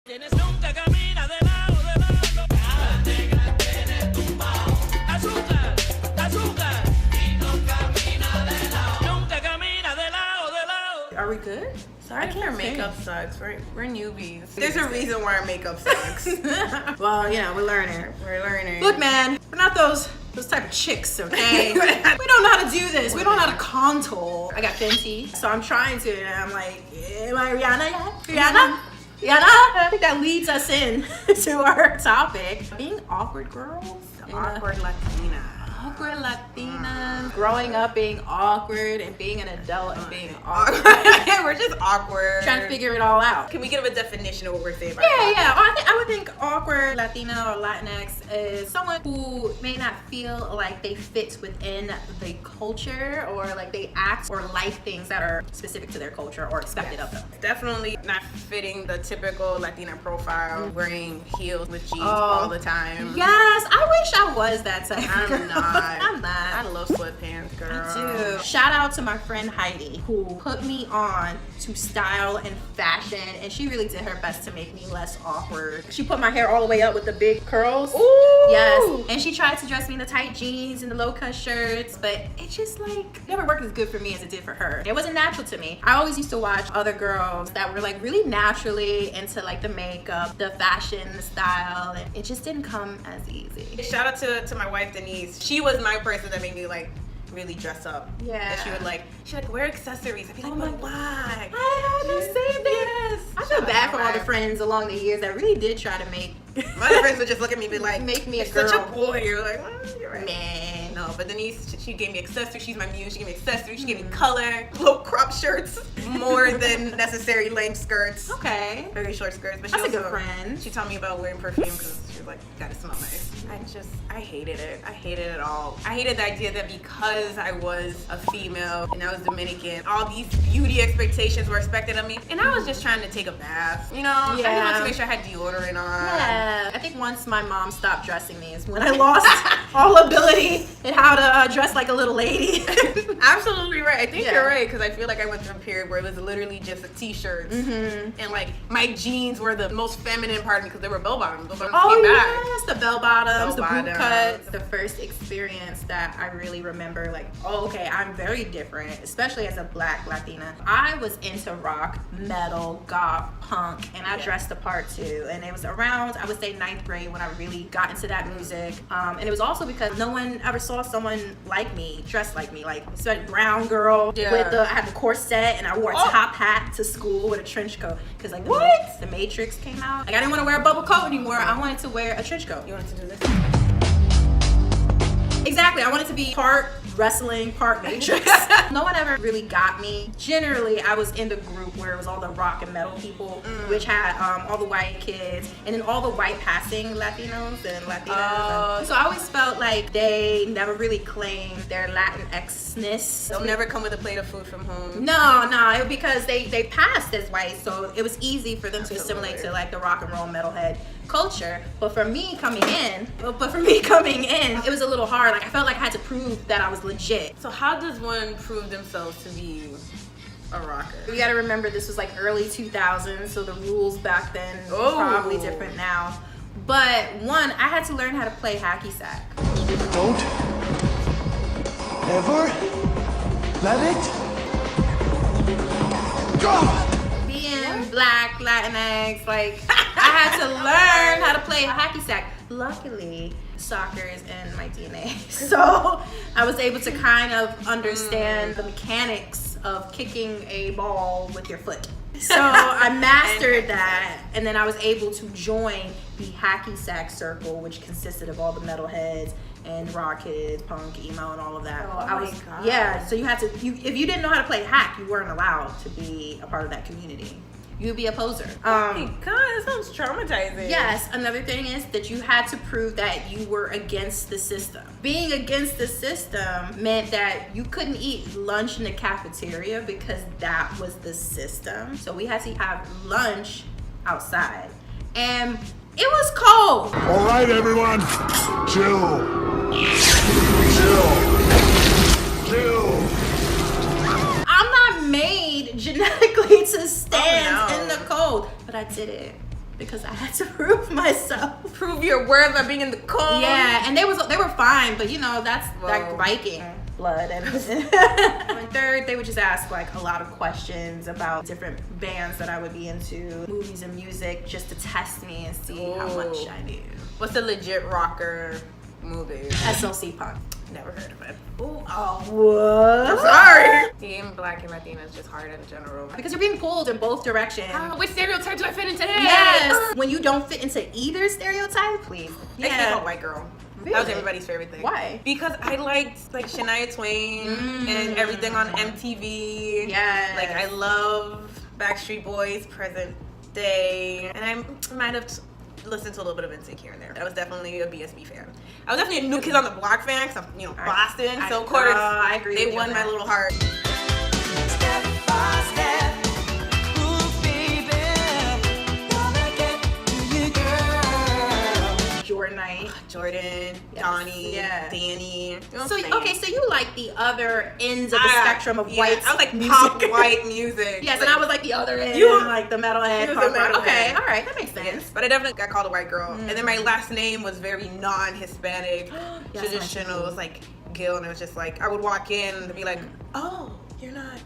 Tienes nunca camina de lado, de lado. Cada negra tiene tumbao. Azúcar, azúcar. Y no camina de lado. Nunca camina de lado, de lado. Are we good? Sorry if our makeup sucks. We're newbies. There's a reason why our makeup sucks. Well, you know, we're learning. We're learning. Look, man, we're not those type of chicks, okay? We don't know how to do this. We don't know how to contour. I got Fenty, so I'm trying to, and I'm like, am I Rihanna yet? Rihanna? I think that leads us in to our topic. Being awkward girls. Awkward Latina. Awkward Latinas. Growing up being awkward and being an adult and being awkward. We're just awkward. Trying to figure it all out. Can we give a definition of what we're saying? Yeah. I would think awkward Latina or Latinx is someone who may not feel like they fit within the culture, or like they act or like things that are specific to their culture or expected of them. Definitely not fitting the typical Latina profile, wearing heels with jeans all the time. Yes, I wish I was that type. I'm not. I'm not. I love sweatpants, girl. I do. Shout out to my friend Heidi, who put me on to style and fashion, and she really did her best to make me less awkward. She put my hair all the way up with the big curls. Ooh. Yes. And she tried to dress me in the tight jeans and the low-cut shirts, but it just like never worked as good for me as it did for her. It wasn't natural to me. I always used to watch other girls that were like really naturally into like the makeup, the fashion, the style, and it just didn't come as easy. Shout out to my wife Denise. She was my person that made me like really dress up. Yeah. And she'd like wear accessories. I'd be like, but why? I had the same thing. Yes. I feel bad for all the friends along the years that really did try to make My other friends would just look at me and be like, make me a "You're girl. such a boy." You're like, you're right. Man. No, but Denise, she gave me accessories. She's my muse. She gave me accessories. She gave me color, low crop shirts, more than necessary length skirts. Okay. Very short skirts. But That's she a good also, friend. She taught me about wearing perfume because she was like, gotta smell nice. I hated it. I hated it all. I hated the idea that because I was a female and I was Dominican, all these beauty expectations were expected of me. And I was just trying to take a bath, you know? Yeah. I just wanted to make sure I had deodorant on. Yeah. I think once my mom stopped dressing me is when I lost all ability in how to dress like a little lady. Absolutely right. I think Yeah. you're right, because I feel like I went through a period where it was literally just a t-shirt, and like my jeans were the most feminine part of me because they were bell bottoms. Bell bottoms Oh came back. yes, the bell bottoms, the boot Bell-bottoms. cuts. The first experience that I really remember, like, oh, okay, I'm very different, especially as a Black Latina. I was into rock, metal, goth, punk, and I dressed the part too. And it was around, I would say, 9th grade when I really got into that music. And it was also because no one ever saw someone like me, dressed like me, like so brown girl Yeah. with I had the corset and I wore a top hat to school with a trench coat because like the Matrix came out. Like I didn't want to wear a bubble coat anymore. I wanted to wear a trench coat. You wanted to do this? Exactly. I wanted to be part wrestling, part Matrix. No one ever really got me. Generally, I was in the group where it was all the rock and metal people, which had all the white kids, and then all the white passing Latinos and Latinas. So I always felt like they never really claimed their Latinx-ness. They'll never come with a plate of food from home. No, it was because they passed as white, so it was easy for them to assimilate to like the rock and roll metalhead culture. But for me coming in, it was a little hard. Like I felt like I had to prove that I was legit. So how does one prove themselves to be a rocker? You gotta remember this was like early 2000s, so the rules back then were probably different now. But one, I had to learn how to play hacky sack. Don't ever let it go. Being Black, Latinx, like I had to learn how to play hacky sack. Luckily, soccer is in my DNA, so I was able to kind of understand the mechanics of kicking a ball with your foot. So I mastered that, and then I was able to join the hacky sack circle, which consisted of all the metalheads and rock kids, punk, emo, and all of that. Yeah. So you had to. If you didn't know how to play hack, you weren't allowed to be a part of that community. You'd be a poser. Oh my God, that sounds traumatizing. Yes, another thing is that you had to prove that you were against the system. Being against the system meant that you couldn't eat lunch in the cafeteria because that was the system. So we had to have lunch outside. And it was cold. All right, everyone, chill. I'm not made genetically to stand in the cold, but I did it. because I had to prove myself. Prove your worth by being in the cold. Yeah, and they were fine, but you know, that's like Whoa. Viking blood. And third, they would just ask like a lot of questions about different bands that I would be into, movies and music, just to test me and see how much I knew. What's a legit rocker movie? SLC Punk. Never heard of it. Ooh, oh, what? I'm sorry. Being black and Latina is just hard in general. Because you're being pulled in both directions. Which stereotype do I fit into today? Yes. When you don't fit into either stereotype, please. I hate a white girl. Really? That was everybody's favorite thing. Why? Because I liked like Shania Twain and everything on MTV. Yes. Like I love Backstreet Boys, present day, and I might have listened to a little bit of NSYNC here and there. I was definitely a BSB fan. I was definitely a New Kids on the Block fan because I'm, Boston. So of course, I agree. they with you won on my that. little heart. Step by step, ooh baby, gonna get to you, girl. Jordan Knight. Jordan, Yes. Donnie, Yeah. Danny. You know what So I'm saying? okay, so you like the other ends of the spectrum of white. I was like music. pop white music. Yes, Like, and I was like the other end, You- like the metalhead. You was punk the rock. metalhead. Okay, all right, that makes sense. But I definitely got called a white girl. And then my last name was very non-Hispanic, Yes, traditional. It was like Gil, and it was just like, I would walk in and be like, oh, you're not.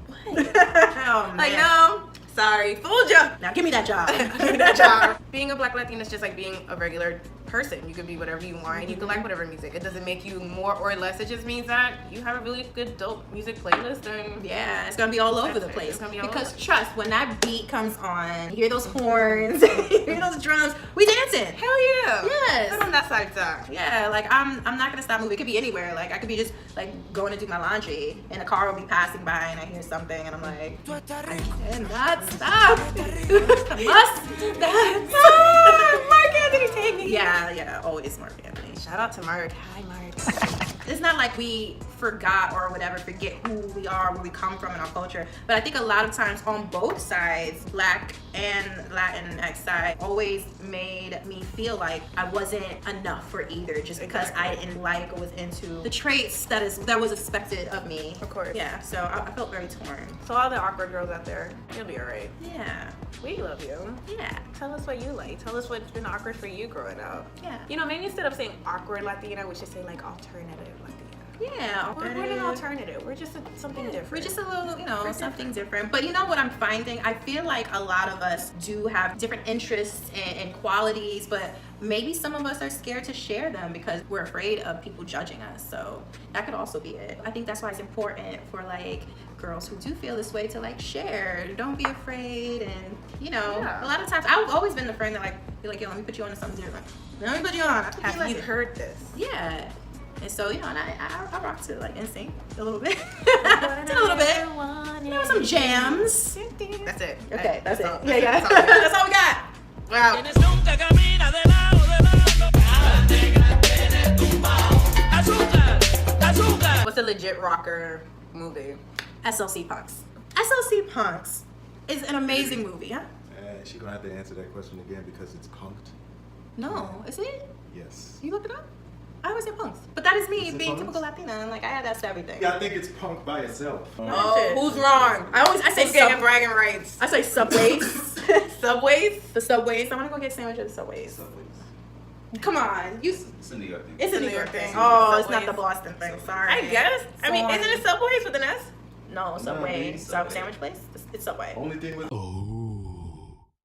What? Oh man. Like, no, sorry, fooled ya. Now give me that job. Give me that job. Being a black Latina is just like being a regular person. You can be whatever you want. You can like whatever music. It doesn't make you more or less. It just means that you have a really good dope music playlist. And Yeah, it's gonna be all over the That's it. place. It's gonna be all Because over. trust, when that beat comes on, you hear those horns, you hear those drums, we dancing. hell yeah. Yes. Put on that side side. Yeah, like I'm not gonna stop moving. It could be anywhere. Like I could be just like going to do my laundry, and a car will be passing by, and I hear something, and I'm like, and not stop. Must not. Mark Anthony, take me. Yeah, always Mark Anthony. Shout out to Mark. Hi, Mark. It's not like we forgot or whatever, forget who we are, where we come from in our culture. But I think a lot of times on both sides, Black and Latinx side, always made me feel like I wasn't enough for either, just because I didn't like or was into the traits that was expected of me. Of course. Yeah, so I felt very torn. So all the awkward girls out there, you'll be alright. Yeah, We love you. yeah, Tell us what you like. Tell us what's been awkward for you growing up. yeah. You know, maybe instead of saying awkward Latina, we should say like alternative Latina. Yeah, We're an alternative. We're just something different. We're just a little, We're something different. But you know what I'm finding? I feel like a lot of us do have different interests and qualities, but maybe some of us are scared to share them because we're afraid of people judging us. So that could also be it. I think that's why it's important for like girls who do feel this way to like share. Don't be afraid. And Yeah. a lot of times I've always been the friend that like be like, yo, let me put you on to something different. Let me put you on. Have you heard this? Yeah. And so, and I rock to like NSYNC a little bit. Just a little bit. Some jams. That's it. Okay, that's it. all- Yeah. That's all we got. That's all we got. Wow. Tienes nunca camina de lado, de lado. Cada negra tiene tumbao. Azúcar, azúcar. What's a legit rocker movie? SLC Punks. SLC Punks is an amazing movie, huh? She's gonna have to answer that question again because it's punked. No, is it? Yes. You looked it up? I always say punks. But that is me Is it being punks? typical Latina, and like I add that to everything. Yeah, I think it's punk by itself. Oh, who's wrong? I say Who's getting sub- bragging rights? I say Subways. Subways? The Subways. I want to go get sandwiches at the Subways. Come on, you. It's a New York thing. It's a New New York York thing. thing. Oh, it's not Subways. the Boston thing. Sorry. I guess. I mean, Sorry. isn't it Subways with an S? No, Subway. Subway. Sandwich place? It's Subway. Only thing with